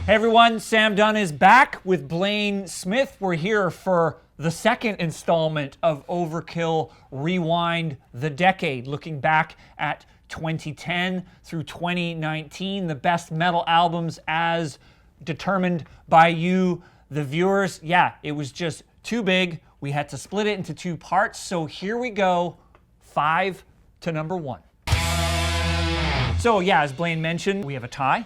Hey everyone, Sam Dunn is back with Blayne Smith. We're here for the second installment of Overkill Rewind the Decade, looking back at 2010 through 2019, the best metal albums as determined by you, the viewers. Yeah, it was just too big. We had to split it into two parts, so here we go, 5 to number 1. So yeah, as Blayne mentioned, we have a tie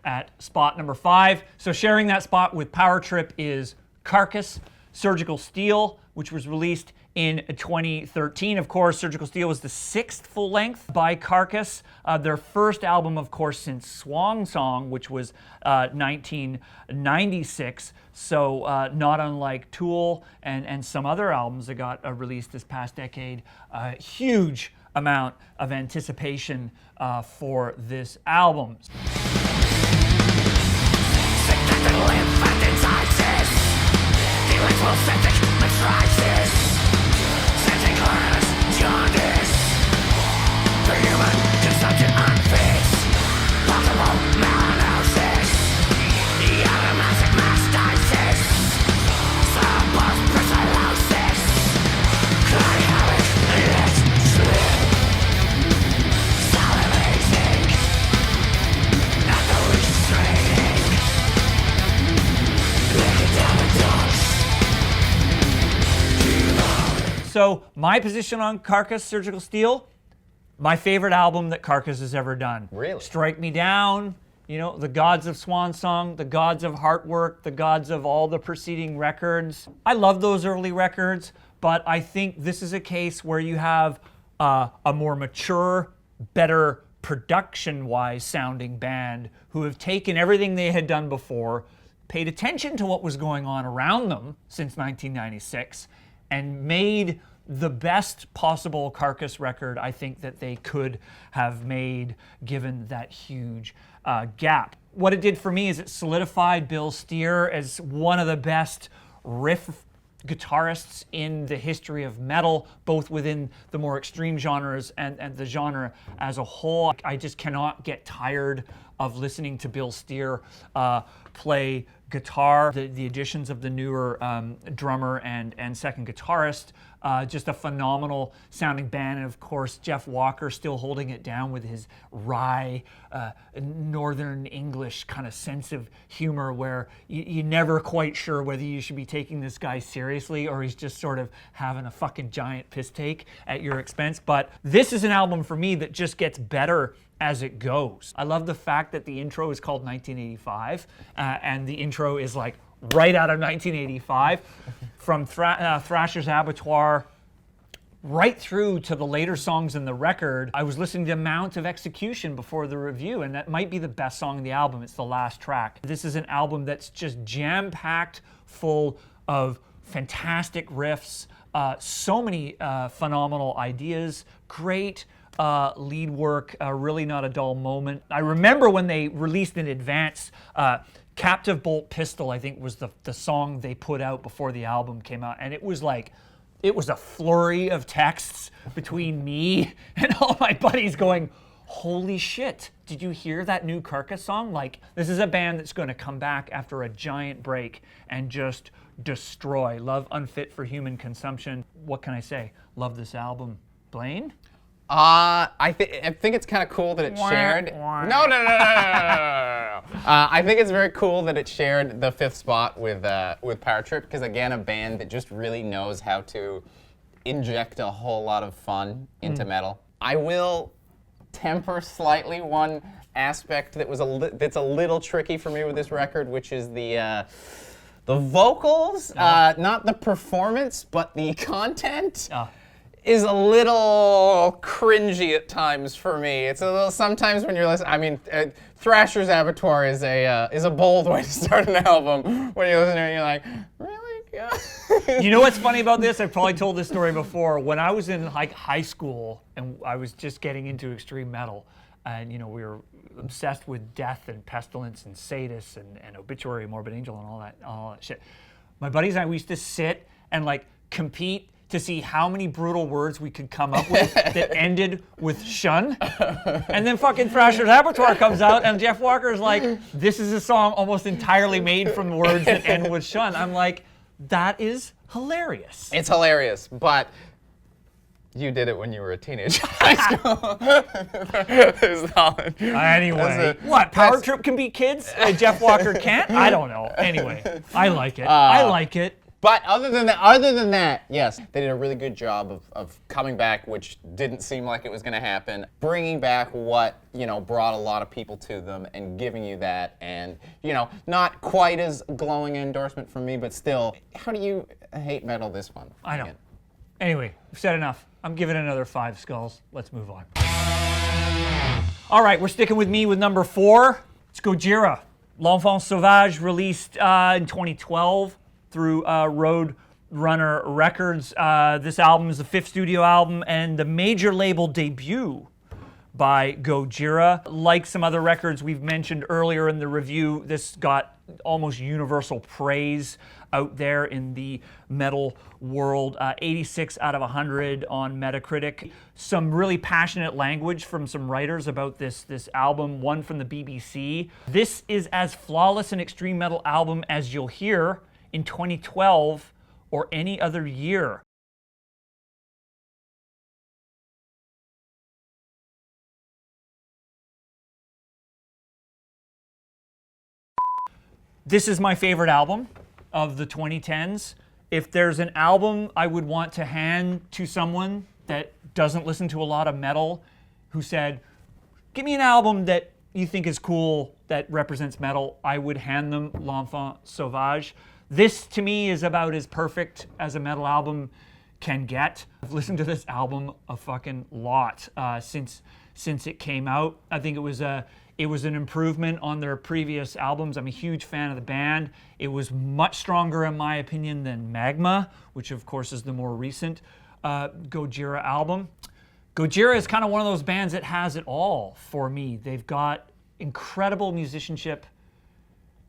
at spot number 5. So sharing that spot with Power Trip is Carcass, Surgical Steel, which was released in 2013. Of course, Surgical Steel was the 6th full length by Carcass. Their first album, of course, since Swan Song, which was 1996. So not unlike Tool and some other albums that got released this past decade. A huge amount of anticipation for this album. So my position on Carcass, Surgical Steel, my favorite album that Carcass has ever done. Really? Strike Me Down, you know, the gods of Swan Song, the gods of Heartwork, the gods of all the preceding records. I love those early records, but I think this is a case where you have a more mature, better production-wise sounding band who have taken everything they had done before, paid attention to what was going on around them since 1996, and made the best possible Carcass record I think that they could have made given that huge gap. What it did for me is it solidified Bill Steer as one of the best riff guitarists in the history of metal, both within the more extreme genres and the genre as a whole. I just cannot get tired of listening to Bill Steer play guitar. The additions of the newer drummer and second guitarist, just a phenomenal sounding band. And of course, Jeff Walker still holding it down with his wry, Northern English kind of sense of humor where you're never quite sure whether you should be taking this guy seriously or he's just sort of having a fucking giant piss take at your expense. But this is an album for me that just gets better as it goes. I love the fact that the intro is called 1985, and the intro is like right out of 1985, from Thrasher's Abattoir right through to the later songs in the record. I was listening to Mount of Execution before the review, and that might be the best song in the album. It's the last track. This is an album that's just jam-packed full of fantastic riffs, so many phenomenal ideas, great lead work, really not a dull moment. I remember when they released in advance, Captive Bolt Pistol, I think was the song they put out before the album came out, and it was like, it was a flurry of texts between me and all my buddies going, holy shit, did you hear that new Carcass song? Like, this is a band that's going to come back after a giant break and just destroy. Love Unfit for Human Consumption. What can I say? Love this album. Blayne? I think it's kind of cool that it shared. No. I think it's very cool that it shared the 5th spot with Power Trip, because again, a band that just really knows how to inject a whole lot of fun into metal. I will temper slightly one aspect that was that's a little tricky for me with this record, which is the vocals, not the performance, but the content. Is a little cringy at times for me. It's a little, sometimes when you're listening, I mean, Thrasher's Abattoir is a bold way to start an album. When you're listening, you're like, really? Yeah. You know what's funny about this? I've probably told this story before. When I was in like high school and I was just getting into extreme metal, and you know, we were obsessed with Death and Pestilence and Satanist and Obituary, Morbid Angel, and all that shit. My buddies and I, we used to sit and like compete to to see how many brutal words we could come up with that ended with shun. And then fucking Thrasher's Abattoir comes out, and Jeff Walker is like, this is a song almost entirely made from words that end with shun. I'm like, that is hilarious. It's hilarious, but you did it when you were a teenager in high school. Anyway, what? Power Trip can beat kids? Jeff Walker can't? I don't know. Anyway, I like it. I like it. But other than that, yes, they did a really good job of coming back, which didn't seem like it was going to happen. Bringing back what, you know, brought a lot of people to them and giving you that. And, you know, not quite as glowing endorsement from me, but still, how do you hate metal this one? I know. Anyway, we've said enough. I'm giving it another 5 skulls. Let's move on. All right, we're sticking with me with number 4. It's Gojira. L'Enfant Sauvage, released in 2012 through Roadrunner Records. This album is the 5th studio album and the major label debut by Gojira. Like some other records we've mentioned earlier in the review, this got almost universal praise out there in the metal world. 86 out of 100 on Metacritic. Some really passionate language from some writers about this album, one from the BBC. This is as flawless an extreme metal album as you'll hear in 2012 or any other year. This is my favorite album of the 2010s. If there's an album I would want to hand to someone that doesn't listen to a lot of metal, who said, give me an album that you think is cool, that represents metal, I would hand them L'Enfant Sauvage. This, to me, is about as perfect as a metal album can get. I've listened to this album a fucking lot since it came out. I think it was an improvement on their previous albums. I'm a huge fan of the band. It was much stronger, in my opinion, than Magma, which of course is the more recent Gojira album. Gojira is kind of one of those bands that has it all for me. They've got incredible musicianship.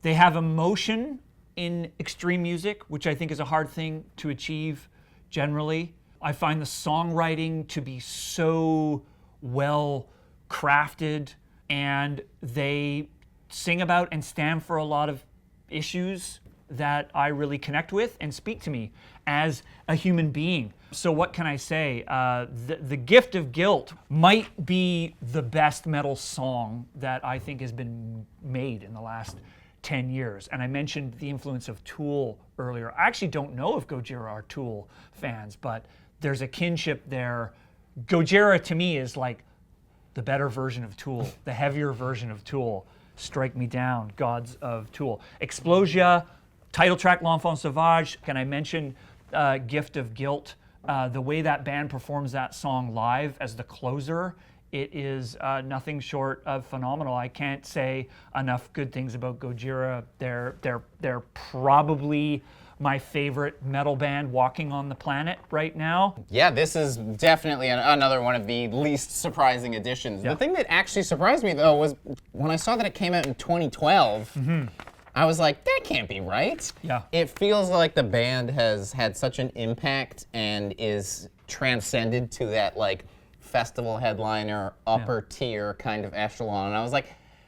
They have emotion in extreme music, which I think is a hard thing to achieve generally. I find the songwriting to be so well crafted, and they sing about and stand for a lot of issues that I really connect with and speak to me as a human being. So what can I say? The Gift of Guilt might be the best metal song that I think has been made in the last 10 years. And I mentioned the influence of Tool earlier. I actually don't know if Gojira are Tool fans, but there's a kinship there. Gojira to me is like the better version of Tool, the heavier version of Tool. Strike Me Down, Gods of Tool. Explosia, title track L'Enfant Sauvage. Can I mention Gift of Guilt? The way that band performs that song live as the closer, it is nothing short of phenomenal. I can't say enough good things about Gojira. They're probably my favorite metal band walking on the planet right now. Yeah, this is definitely another one of the least surprising additions. Yeah. The thing that actually surprised me, though, was when I saw that it came out in 2012, I was like, that can't be right. Yeah. It feels like the band has had such an impact and is transcended to that, like, festival headliner, upper tier kind of echelon. And I was like,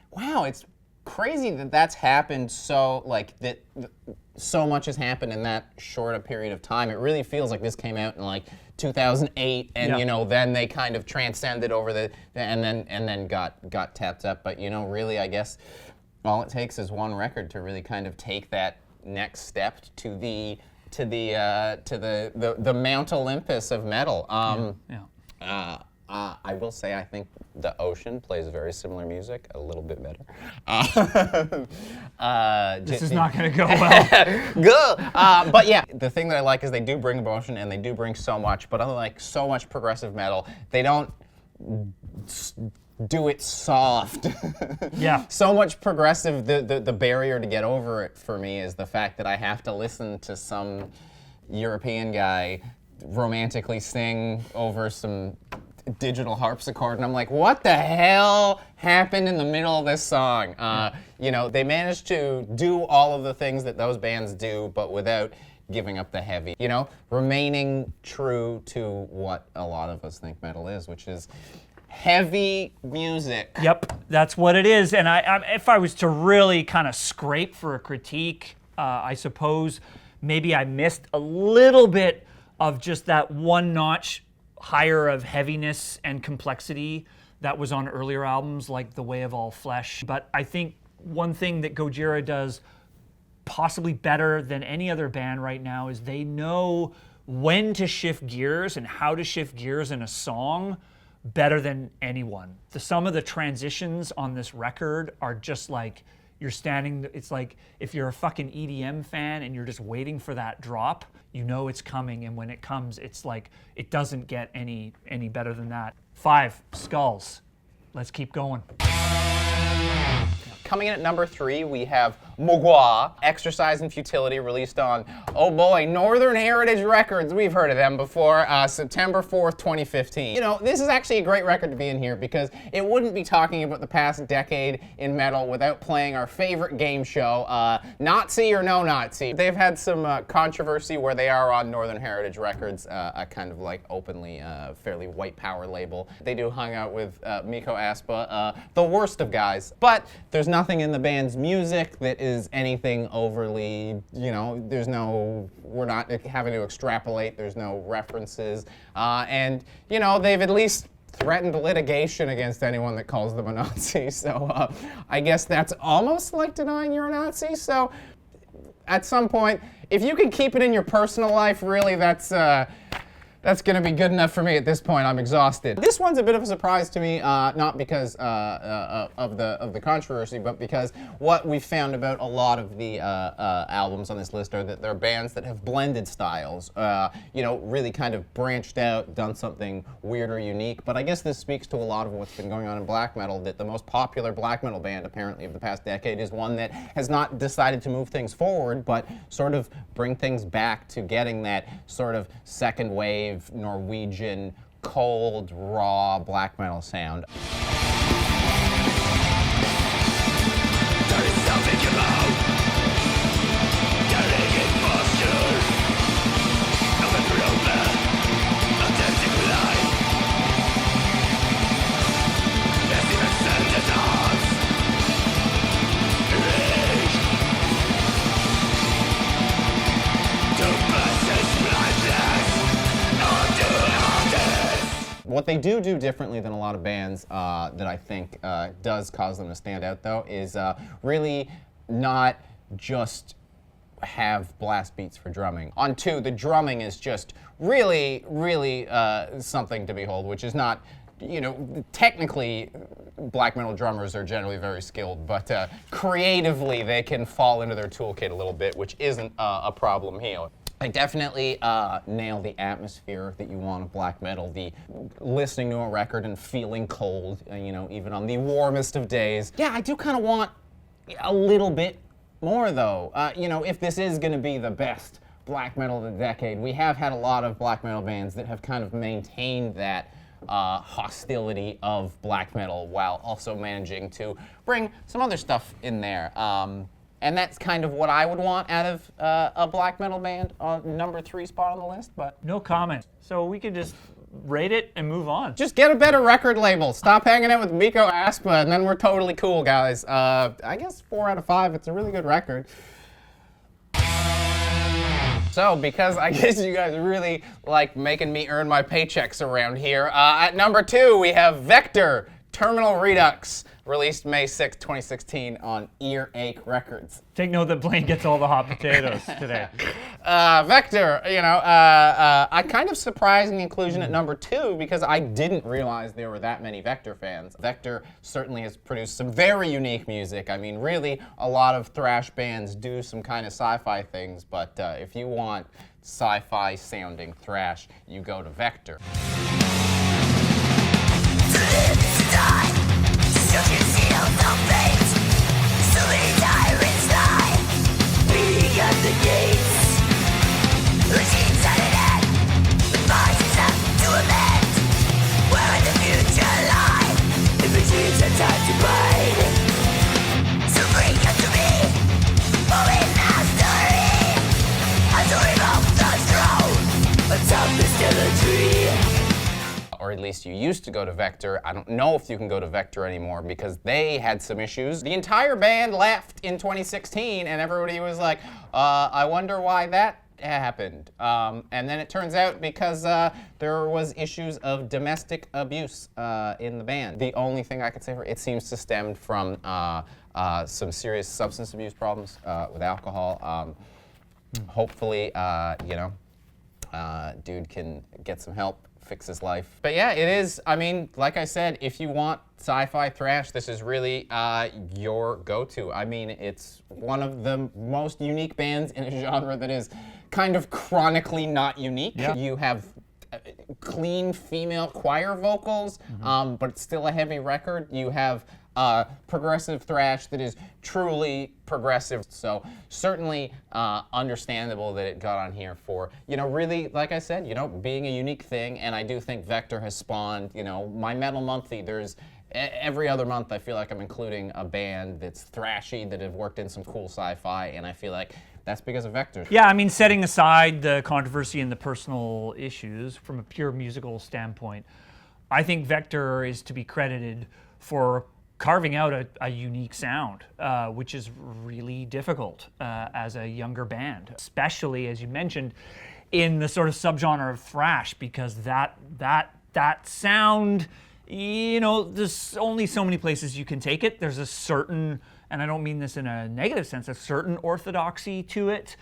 wow, it's crazy that that's happened so, like, that so much has happened in that short a period of time. It really feels like this came out in, like, 2008, and, you know, then they kind of transcended over and then got tapped up. But, you know, really, I guess all it takes is one record to really kind of take that next step to the Mount Olympus of metal. I will say I think The Ocean plays very similar music, a little bit better. This is not going to go well. Good. But yeah, the thing that I like is they do bring emotion and they do bring so much, but unlike so much progressive metal, they don't do it soft. Yeah. So much progressive, the barrier to get over it for me is the fact that I have to listen to some European guy romantically sing over some digital harpsichord, and I'm like, what the hell happened in the middle of this song? You know, they managed to do all of the things that those bands do, but without giving up the heavy, you know, remaining true to what a lot of us think metal is, which is heavy music. Yep, that's what it is. And if I was to really kind of scrape for a critique, I suppose maybe I missed a little bit of just that one notch higher of heaviness and complexity that was on earlier albums like The Way of All Flesh. But I think one thing that Gojira does possibly better than any other band right now is they know when to shift gears and how to shift gears in a song better than anyone. Some of the transitions on this record are just like, you're standing, it's like if you're a fucking EDM fan and you're just waiting for that drop, you know it's coming, and when it comes, it's like, it doesn't get any better than that. 5, Skulls. Let's keep going. Coming in at number 3, we have Mogwai, Exercise in Futility, released on, oh boy, Northern Heritage Records. We've heard of them before, September 4th, 2015. You know, this is actually a great record to be in here because it wouldn't be talking about the past decade in metal without playing our favorite game show, Nazi or No Nazi. They've had some controversy where they are on Northern Heritage Records, a kind of like openly fairly white power label. They do hang out with Miko Aspa, the worst of guys, but there's nothing in the band's music that is anything overly, you know, we're not having to extrapolate, there's no references, and, you know, they've at least threatened litigation against anyone that calls them a Nazi, so I guess that's almost like denying you're a Nazi, so at some point, if you can keep it in your personal life, really, that's gonna be good enough for me at this point. I'm exhausted. This one's a bit of a surprise to me, not because of the controversy, but because what we've found about a lot of the albums on this list are that they're bands that have blended styles, you know, really kind of branched out, done something weird or unique. But I guess this speaks to a lot of what's been going on in black metal, that the most popular black metal band, apparently, of the past decade is one that has not decided to move things forward, but sort of bring things back to getting that sort of second wave Norwegian, cold, raw black metal sound. What they do differently than a lot of bands that I think does cause them to stand out, though, is really not just have blast beats for drumming. On 2, the drumming is just really, really something to behold, which is not, you know, technically black metal drummers are generally very skilled, but creatively they can fall into their toolkit a little bit, which isn't a problem here. They definitely nail the atmosphere that you want of black metal, the listening to a record and feeling cold, you know, even on the warmest of days. Yeah, I do kind of want a little bit more, though. You know, if this is going to be the best black metal of the decade, we have had a lot of black metal bands that have kind of maintained that hostility of black metal while also managing to bring some other stuff in there. And that's kind of what I would want out of a black metal band on number 3 spot on the list, but... No comment. So we could just rate it and move on. Just get a better record label. Stop hanging out with Miko Aspa, and then we're totally cool, guys. I guess 4 out of 5. It's a really good record. So, because I guess you guys really like making me earn my paychecks around here, at number 2 we have Vektor, Terminal Redux, released May 6, 2016 on Earache Records. Take note that Blayne gets all the hot potatoes today. Vektor, you know, I kind of surprising the inclusion at number 2 because I didn't realize there were that many Vektor fans. Vektor certainly has produced some very unique music. I mean, really, a lot of thrash bands do some kind of sci-fi things, but if you want sci-fi sounding thrash, you go to Vektor. The gates, routines at an end, with marches up to amend. Where in the future lie, if it is a time to break. So bring up to me, moving mastery, as a least you used to go to Vektor. I don't know if you can go to Vektor anymore because they had some issues. The entire band left in 2016, and everybody was like, I wonder why that happened. And then it turns out because there was issues of domestic abuse in the band. The only thing I could say for it seems to stem from some serious substance abuse problems with alcohol. Hopefully, dude can get some help, fix his life. But yeah, it is, I mean, like I said, if you want sci-fi thrash, this is really your go-to. I mean, it's one of the most unique bands in a genre that is kind of chronically not unique. Yeah. You have clean female choir vocals, but it's still a heavy record. You have progressive thrash that is truly progressive. So certainly understandable that it got on here for, really, like I said, being a unique thing. And I do think Vektor has spawned, my Metal Monthly, there's every other month I feel like I'm including a band that's thrashy, that have worked in some cool sci-fi, and I feel like that's because of Vektor. Yeah, I mean, setting aside the controversy and the personal issues from a pure musical standpoint, I think Vektor is to be credited for carving out a unique sound, which is really difficult as a younger band, especially, as you mentioned, in the sort of subgenre of thrash, because that sound, there's only so many places you can take it. There's a certain, and I don't mean this in a negative sense, a certain orthodoxy to it,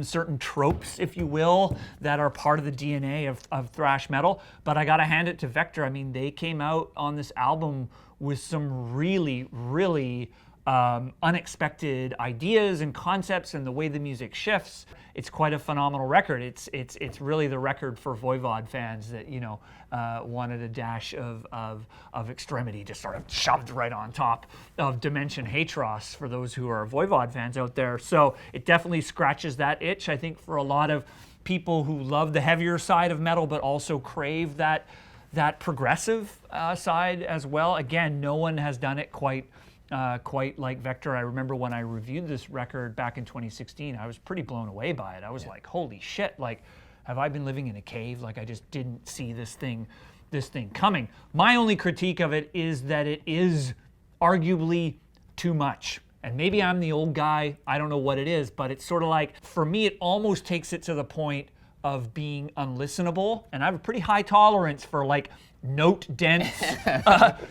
certain tropes, if you will, that are part of the DNA of thrash metal. But I gotta hand it to Vektor. I mean, they came out on this album with some really, really unexpected ideas and concepts, and the way the music shifts. It's quite a phenomenal record. It's really the record for Voivod fans that wanted a dash of extremity just sort of shoved right on top of Dimension Hatros for those who are Voivod fans out there. So it definitely scratches that itch, I think, for a lot of people who love the heavier side of metal but also crave that progressive side as well. Again, no one has done it quite like Vektor. I remember when I reviewed this record back in 2016, I was pretty blown away by it. I was like, holy shit, like, have I been living in a cave? Like, I just didn't see this thing coming. My only critique of it is that it is arguably too much. And maybe I'm the old guy, I don't know what it is, but it's sort of like, for me, it almost takes it to the point of being unlistenable. And I have a pretty high tolerance for like note dense,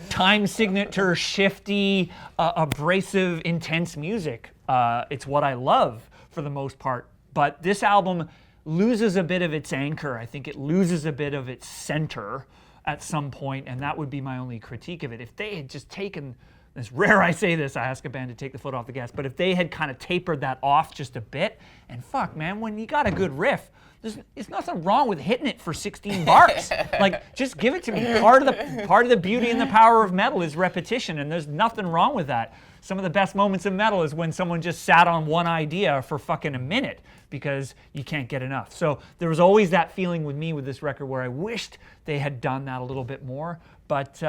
time signature shifty, abrasive, intense music. It's what I love for the most part. But this album loses a bit of its anchor. I think it loses a bit of its center at some point, and that would be my only critique of it. If they had just taken, it's rare I say this, I ask a band to take the foot off the gas, but if they had kind of tapered that off just a bit, and fuck, man, when you got a good riff, there's nothing wrong with hitting it for 16 bars. Like, just give it to me. Part of the beauty and the power of metal is repetition, and there's nothing wrong with that. Some of the best moments of metal is when someone just sat on one idea for fucking a minute because you can't get enough. So there was always that feeling with me with this record where I wished they had done that a little bit more. But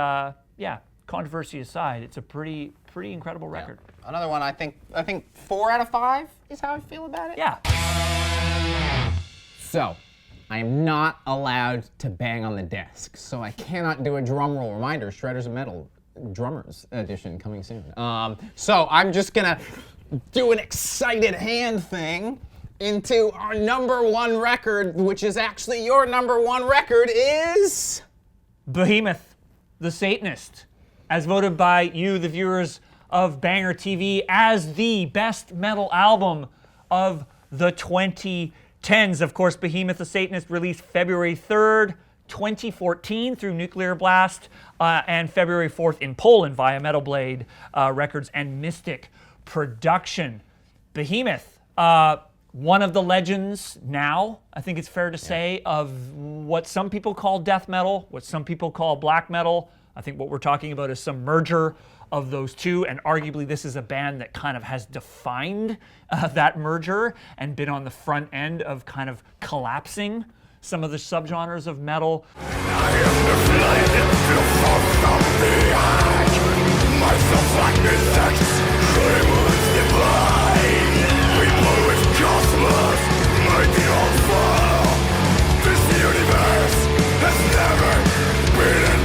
yeah, controversy aside, it's a pretty incredible record. Yeah. Another one, I think 4 out of 5 is how I feel about it. Yeah. So, I am not allowed to bang on the desk, so I cannot do a drum roll reminder. Shredders of Metal Drummers edition coming soon. So I'm just gonna do an excited hand thing into our #1 record, which is actually your #1 record, is Behemoth, the Satanist, as voted by you, the viewers of BangerTV, as the best metal album of the 2010s. Of course, Behemoth, the Satanist, released February 3rd, 2014 through Nuclear Blast, and February 4th in Poland via Metal Blade Records and Mystic Production. Behemoth, one of the legends now, I think it's fair to say, of what some people call death metal, what some people call black metal. I think what we're talking about is some merger of those two, and arguably this is a band that kind of has defined that merger and been on the front end of kind of collapsing some of the subgenres of metal. This universe has never been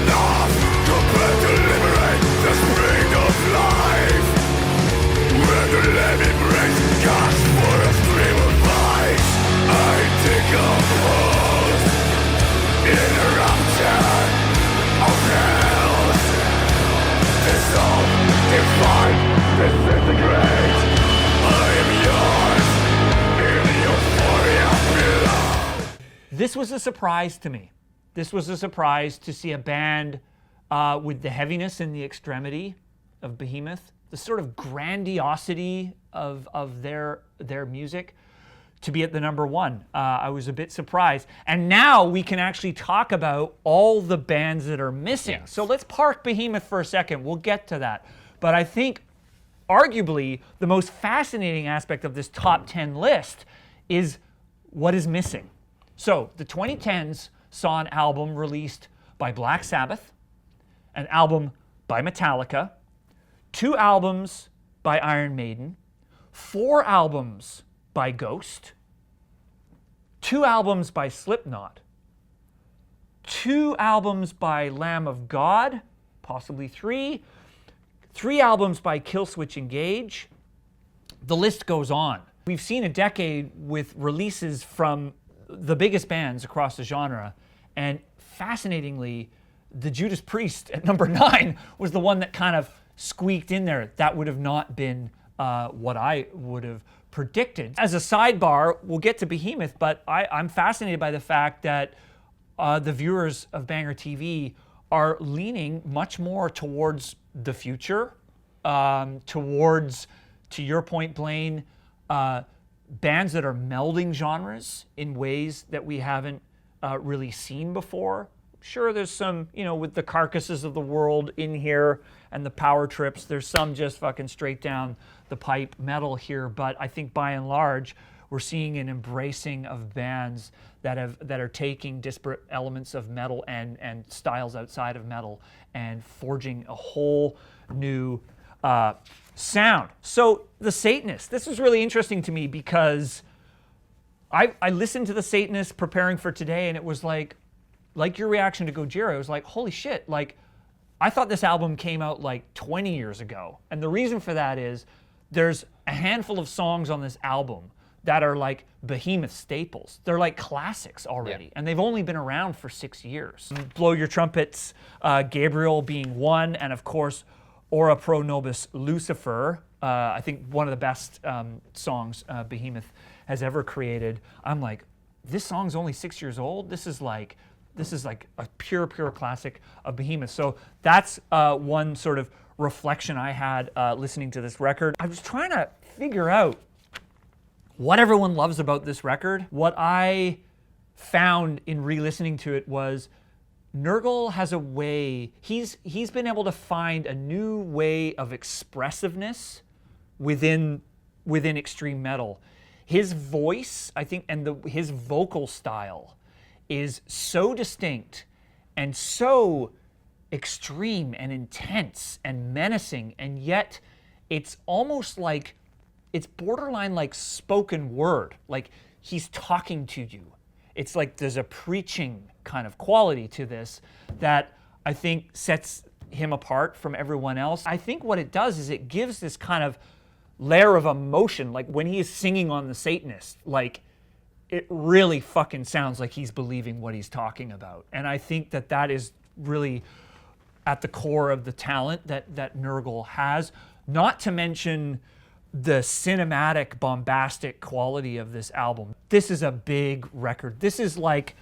this was a surprise to me. This was a surprise to see a band with the heaviness and the extremity of Behemoth, the sort of grandiosity of their music, to be at the number one. I was a bit surprised. And now we can actually talk about all the bands that are missing. Yes. So let's park Behemoth for a second. We'll get to that. But I think arguably the most fascinating aspect of this top 10 list is what is missing. So the 2010s saw an album released by Black Sabbath, an album by Metallica, 2 albums by Iron Maiden, 4 albums by Ghost, 2 albums by Slipknot, 2 albums by Lamb of God, possibly 3 albums by Killswitch Engage. The list goes on. We've seen a decade with releases from the biggest bands across the genre, and fascinatingly, the Judas Priest at number 9 was the one that kind of squeaked in there. That would have not been what I would have predicted. As a sidebar, we'll get to Behemoth, but I'm fascinated by the fact that the viewers of BangerTV are leaning much more towards the future, towards, to your point, Blayne, bands that are melding genres in ways that we haven't really seen before. Sure, there's some, with the Carcasses of the world in here and the Power Trips, there's some just fucking straight down the pipe metal here, but I think by and large, we're seeing an embracing of bands that are taking disparate elements of metal and styles outside of metal and forging a whole new sound. So the Satanist, this was really interesting to me because I listened to the Satanist preparing for today, and it was like your reaction to Gojira, it was like, holy shit, I thought this album came out 20 years ago. And the reason for that is there's a handful of songs on this album that are Behemoth staples. They're classics already, and they've only been around for 6 years. Blow Your Trumpets, Gabriel being one, and of course, Ora Pro Nobis Lucifer, I think one of the best songs Behemoth has ever created. I'm like, this song's only 6 years old? This is like a pure classic of Behemoth. So that's one sort of reflection I had listening to this record. I was trying to figure out what everyone loves about this record. What I found in re-listening to it was Nergal has a way, he's been able to find a new way of expressiveness within extreme metal. His voice, I think, and his vocal style is so distinct and so extreme and intense and menacing, and yet it's almost it's borderline like spoken word, like he's talking to you. It's like there's a preaching kind of quality to this that I think sets him apart from everyone else. I think what it does is it gives this kind of layer of emotion, like when he is singing on the Satanist, it really fucking sounds like he's believing what he's talking about. And I think that is really at the core of the talent that Nergal has, not to mention the cinematic, bombastic quality of this album. This is a big record. This is like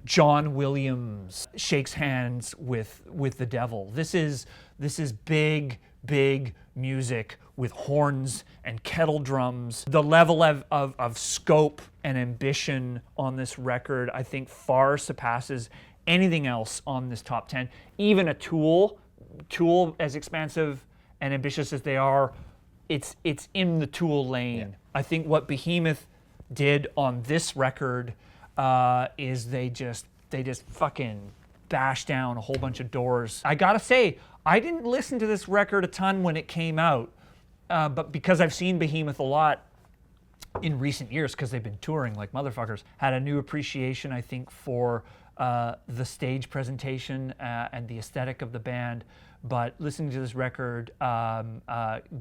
John Williams shakes hands with the devil. This is big music with horns and kettle drums. The level of scope and ambition on this record, I think, far surpasses anything else on this top 10. Even a Tool, as expansive and ambitious as they are, it's in the Tool lane. Yeah. I think what Behemoth did on this record is they just fucking bashed down a whole bunch of doors. I gotta say, I didn't listen to this record a ton when it came out, but because I've seen Behemoth a lot in recent years, because they've been touring like motherfuckers, had a new appreciation, I think, for the stage presentation and the aesthetic of the band. But listening to this record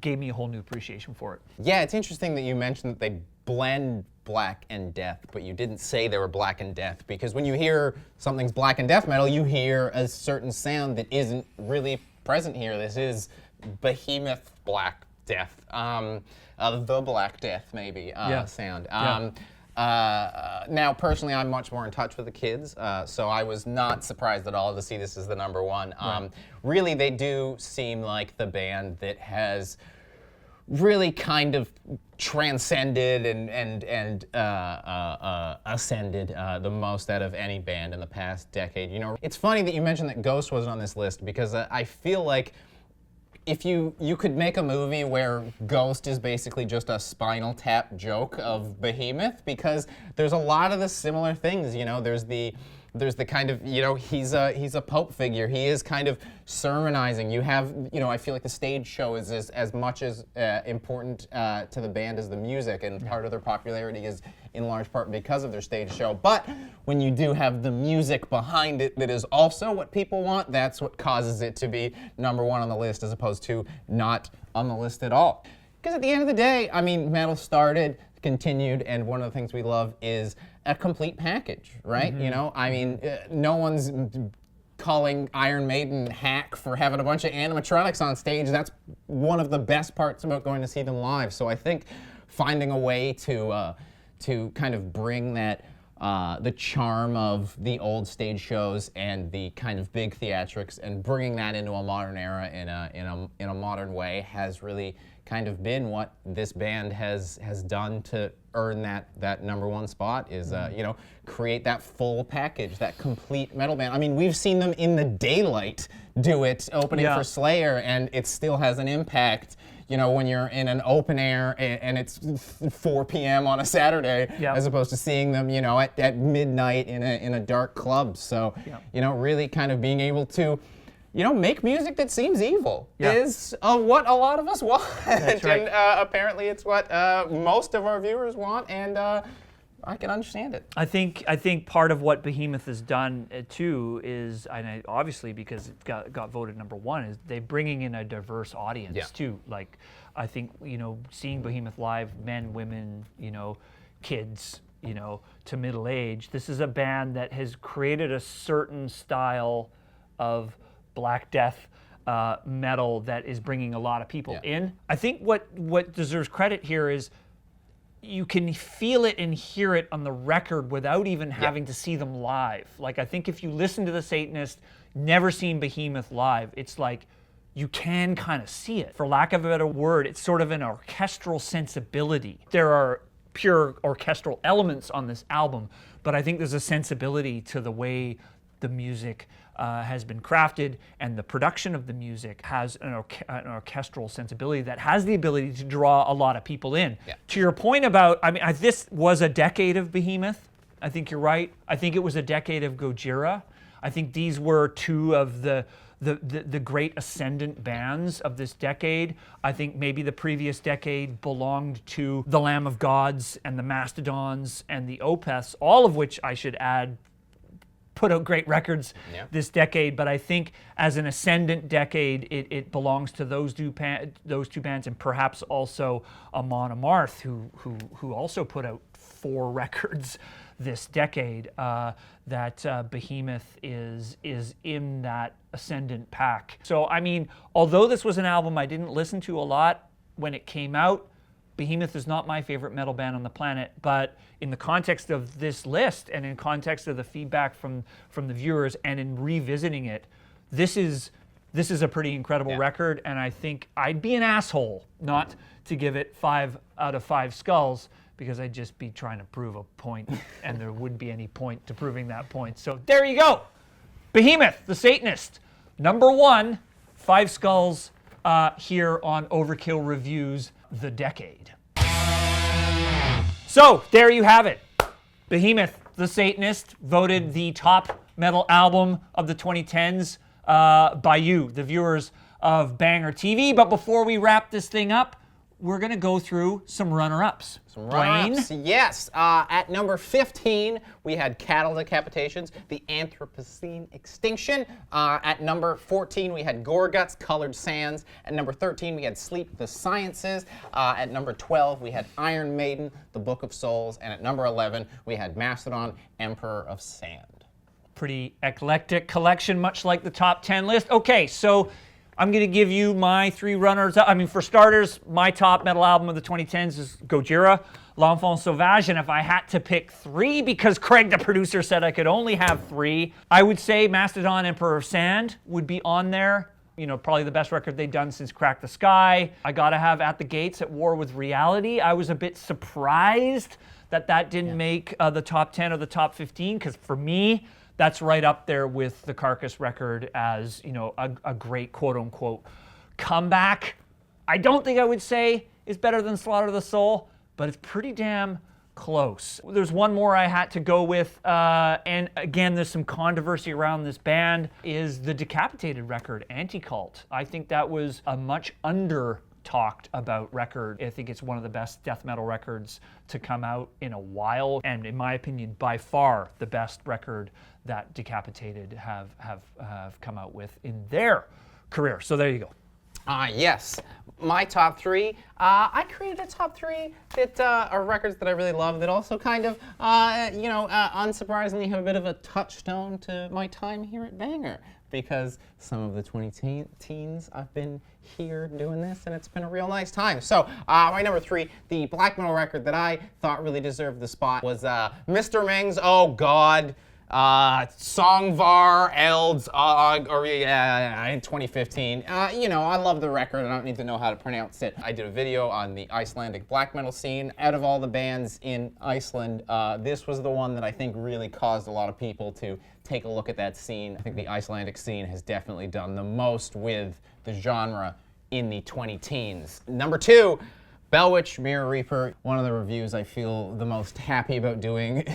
gave me a whole new appreciation for it. Yeah, it's interesting that you mentioned that they blend black and death, but you didn't say they were black and death, because when you hear something's black and death metal, you hear a certain sound that isn't really present here. This is Behemoth Black Death, the Black Death maybe sound. Now, personally, I'm much more in touch with the kids, so I was not surprised at all to see this as the number one. Really, they do seem like the band that has really kind of transcended and ascended the most out of any band in the past decade. You know, it's funny that you mentioned that Ghost wasn't on this list, because I feel like if you could make a movie where Ghost is basically just a Spinal Tap joke of Behemoth, because there's a lot of the similar things. You know, there's the kind of, you know, he's a Pope figure. He is kind of sermonizing. You have, you know, I feel like the stage show is as much as important to the band as the music, and part of their popularity is in large part because of their stage show. But when you do have the music behind it that is also what people want, that's what causes it to be number one on the list as opposed to not on the list at all. Because at the end of the day, I mean, metal started, continued, and one of the things we love is a complete package, right? You know, I mean, no one's calling Iron Maiden hack for having a bunch of animatronics on stage. That's one of the best parts about going to see them live. So I think finding a way to kind of bring that the charm of the old stage shows and the kind of big theatrics and bringing that into a modern era in a modern way has really kind of been what this band has done to earn that number one spot, is you know, create that full package, that complete metal band. I mean, we've seen them in the daylight do it opening for Slayer, and it still has an impact. You know, when you're in an open air and it's 4 p.m. on a Saturday, as opposed to seeing them, you know, at midnight in a dark club. So, you know, really kind of being able to, you know, make music that seems evil is what a lot of us want. That's right. And apparently it's what most of our viewers want, and I can understand it. I think part of what Behemoth has done too is, and obviously because it got voted number one, is they bringing in a diverse audience too. Like, I think, you know, seeing Behemoth live, men, women, you know, kids, you know, to middle age. This is a band that has created a certain style of Black Death metal that is bringing a lot of people in. I think what deserves credit here is you can feel it and hear it on the record without even having to see them live. Like, I think if you listen to the Satanist, never seen Behemoth live, it's like you can kind of see it. For lack of a better word, it's sort of an orchestral sensibility. There are pure orchestral elements on this album, but I think there's a sensibility to the way the music has been crafted, and the production of the music has an orchestral sensibility that has the ability to draw a lot of people in. To your point about, I mean, this was a decade of Behemoth. I think you're right. I think it was a decade of Gojira. I think these were two of the great ascendant bands of this decade. I think maybe the previous decade belonged to the Lamb of Gods and the Mastodons and the Opeths, all of which, I should add, put out great records this decade. But I think as an ascendant decade, it belongs to those two bands, and perhaps also Amon Amarth, who also put out 4 records this decade. That Behemoth is in that ascendant pack. So I mean, although this was an album I didn't listen to a lot when it came out, Behemoth is not my favorite metal band on the planet, but in the context of this list and in context of the feedback from the viewers and in revisiting it, this is a pretty incredible record, and I think I'd be an asshole not to give it 5 out of 5 skulls, because I'd just be trying to prove a point, and there wouldn't be any point to proving that point. So there you go. Behemoth, the Satanist, number 1, 5 skulls here on Overkill Reviews The Decade. So there you have it. Behemoth, the Satanist, voted the top metal album of the 2010s by you, the viewers of BangerTV. But before we wrap this thing up, we're going to go through some runner-ups. Runner-ups, yes. At number 15, we had Cattle Decapitations, the Anthropocene Extinction. At number 14, we had Gorguts, Colored Sands. At number 13, we had Sleep, the Sciences. At number 12, we had Iron Maiden, the Book of Souls. And at number 11, we had Mastodon, Emperor of Sand. Pretty eclectic collection, much like the top 10 list. Okay, so I'm going to give you my 3 runners. I mean, for starters, my top metal album of the 2010s is Gojira, L'Enfant Sauvage, and if I had to pick 3, because Craig, the producer, said I could only have 3, I would say Mastodon, Emperor of Sand would be on there. You know, probably the best record they've done since Crack the Sky. I gotta have At the Gates, At War with Reality. I was a bit surprised that didn't make the top 10 or the top 15, because for me, that's right up there with the Carcass record as, you know, a great quote-unquote comeback. I don't think I would say is better than Slaughter the Soul, but it's pretty damn close. There's one more I had to go with, and again, there's some controversy around this band, is the Decapitated record, Anti-Cult. I think that was a much under-talked about record. I think it's one of the best death metal records to come out in a while, and in my opinion, by far the best record that Decapitated have come out with in their career. So there you go. Yes, my top 3. I created a top 3 that are records that I really love that also kind of, unsurprisingly have a bit of a touchstone to my time here at Banger, because some of the 2010s I've been here doing this, and it's been a real nice time. So my number 3, the black metal record that I thought really deserved the spot was Mr. Ming's Oh God, Songvar Elds, in 2015. I love the record. I don't need to know how to pronounce it. I did a video on the Icelandic black metal scene. Out of all the bands in Iceland, this was the one that I think really caused a lot of people to take a look at that scene. I think the Icelandic scene has definitely done the most with the genre in the 2010s. Number 2, Bellwitch, Mirror Reaper, one of the reviews I feel the most happy about doing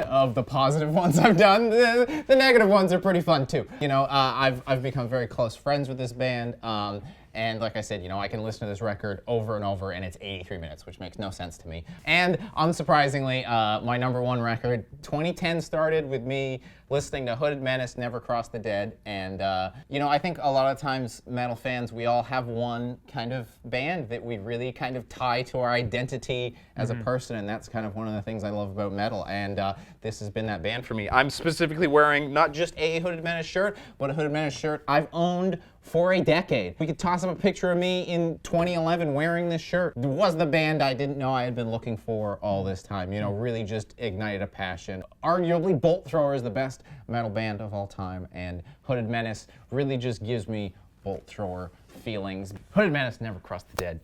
of the positive ones I've done. The negative ones are pretty fun too. I've become very close friends with this band, and like I said, I can listen to this record over and over, and it's 83 minutes, which makes no sense to me. And unsurprisingly, my number 1 record, 2010 started with me listening to Hooded Menace, Never Cross the Dead, and I think a lot of times metal fans, we all have one kind of band that we really kind of tie to our identity as a person, and that's kind of one of the things I love about metal, and this has been that band for me. I'm specifically wearing not just a Hooded Menace shirt, but a Hooded Menace shirt I've owned for a decade. We could toss up a picture of me in 2011 wearing this shirt. It was the band I didn't know I had been looking for all this time. Really just ignited a passion. Arguably, Bolt Thrower is the best metal band of all time, and Hooded Menace really just gives me Bolt Thrower feelings. Hooded Menace, Never Cross the Dead.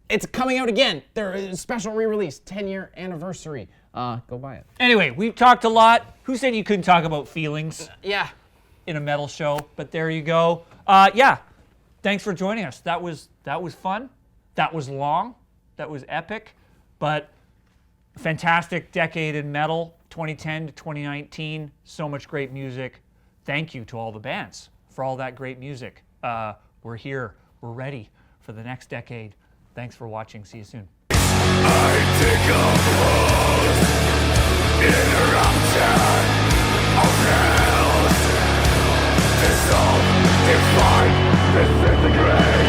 It's coming out again. There is a special re-release, 10-year anniversary. Go buy it. Anyway, we've talked a lot. Who said you couldn't talk about feelings Yeah. in a metal show? But there you go. Thanks for joining us. That was fun. That was long. That was epic. But fantastic decade in metal, 2010 to 2019. So much great music. Thank you to all the bands for all that great music. We're here. We're ready for the next decade. Thanks for watching. See you soon. Disintegrate.